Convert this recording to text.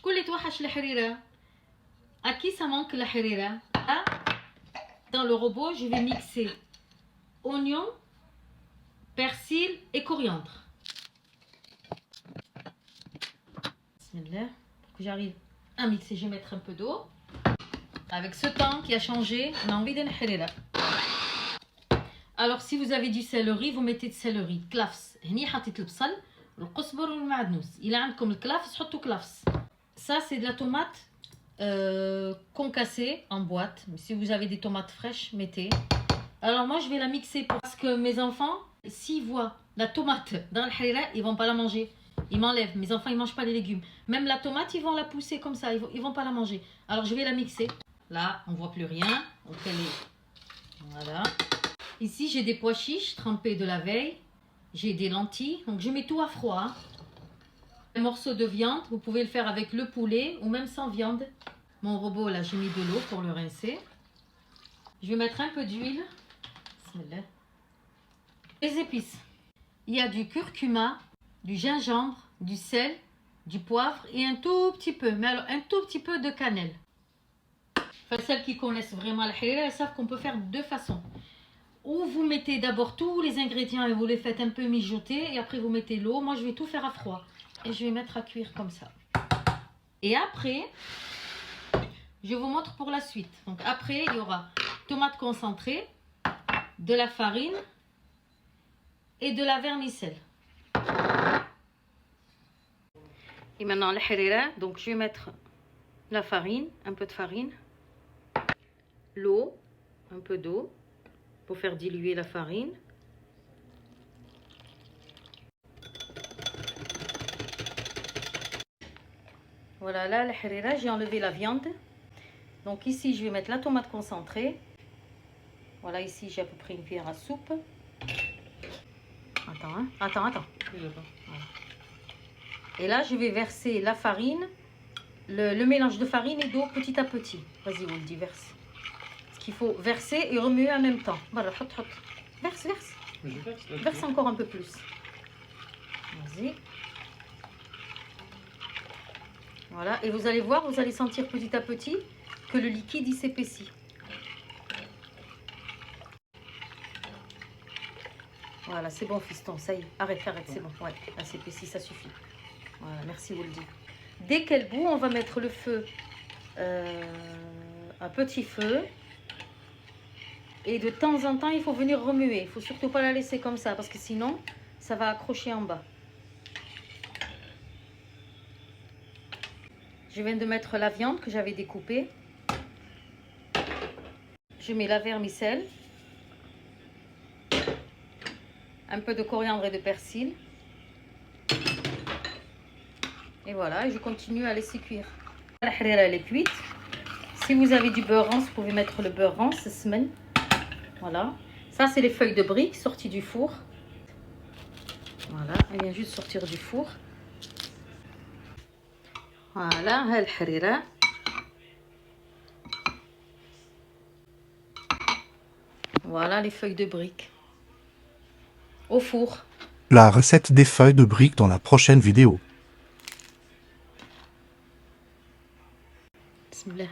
شكون اللي توحش الحريرة؟ À qui ça manque la harira? Là, dans le robot, je vais mixer oignon, persil et coriandre. Bismillah. Pour que j'arrive à mixer, je vais mettre un peu d'eau. Avec ce temps qui a changé, on a envie d'une harira. Alors, si vous avez du céleri, vous mettez de céleri. Klafs. هني حطيت البصل والقزبر والمعدنوس. إلا عندكم الكلافس حطوا كلافس. Ça, c'est de la tomate concassée en boîte. Si vous avez des tomates fraîches, mettez. Alors moi, je vais la mixer parce que mes enfants, s'ils voient la tomate dans le harira, ils vont pas la manger. Ils m'enlèvent. Mes enfants, ils mangent pas les légumes. Même la tomate, ils vont la pousser comme ça. Ils vont pas la manger. Alors, je vais la mixer. Là, on voit plus rien. Donc, elle est... Voilà. Ici, j'ai des pois chiches trempés de la veille. J'ai des lentilles. Donc, je mets tout à froid. Un morceau de viande, vous pouvez le faire avec le poulet ou même sans viande. Mon robot, là, j'ai mis de l'eau pour le rincer. Je vais mettre un peu d'huile. Les épices. Il y a du curcuma, du gingembre, du sel, du poivre et un tout petit peu, mais alors un tout petit peu de cannelle. Enfin, celles qui connaissent vraiment la harira, elles savent qu'on peut faire de deux façons. Ou vous mettez d'abord tous les ingrédients et vous les faites un peu mijoter et après vous mettez l'eau. Moi, je vais tout faire à froid. Et je vais mettre à cuire comme ça. Et après, je vous montre pour la suite. Donc après, il y aura tomate concentrée, de la farine et de la vermicelle. Et maintenant, la harira. Donc je vais mettre la farine, un peu de farine, l'eau, un peu d'eau pour faire diluer la farine. Voilà, là, la harira, j'ai enlevé la viande. Donc ici, je vais mettre la tomate concentrée. Voilà, ici, j'ai à peu près une cuillère à soupe. Attends, hein. Attends. Voilà. Et là, je vais verser la farine, le mélange de farine et d'eau petit à petit. Vas-y, vous le dites, verse. Parce qu'il faut verser et remuer en même temps. Voilà, hop. Verse. Verse encore un peu plus. Vas-y. Voilà, et vous allez voir, vous allez sentir petit à petit que le liquide il s'épaissit. Voilà, c'est bon fiston, ça y est, arrête, c'est bon. Ouais, là s'épaissit, ça suffit. Voilà, merci Woldi. Dès qu'elle bout, on va mettre le feu à petit feu. Et de temps en temps, il faut venir remuer. Il ne faut surtout pas la laisser comme ça, parce que sinon, ça va accrocher en bas. Je viens de mettre la viande que j'avais découpée. Je mets la vermicelle. Un peu de coriandre et de persil. Et voilà, je continue à laisser cuire. La harira, elle est cuite. Si vous avez du beurre rance, vous pouvez mettre le beurre rance. Voilà. Ça, c'est les feuilles de briques sorties du four. Voilà, elle vient juste sortir du four. Voilà, la harira. Voilà les feuilles de briques. Au four. La recette des feuilles de briques dans la prochaine vidéo. Bismillah.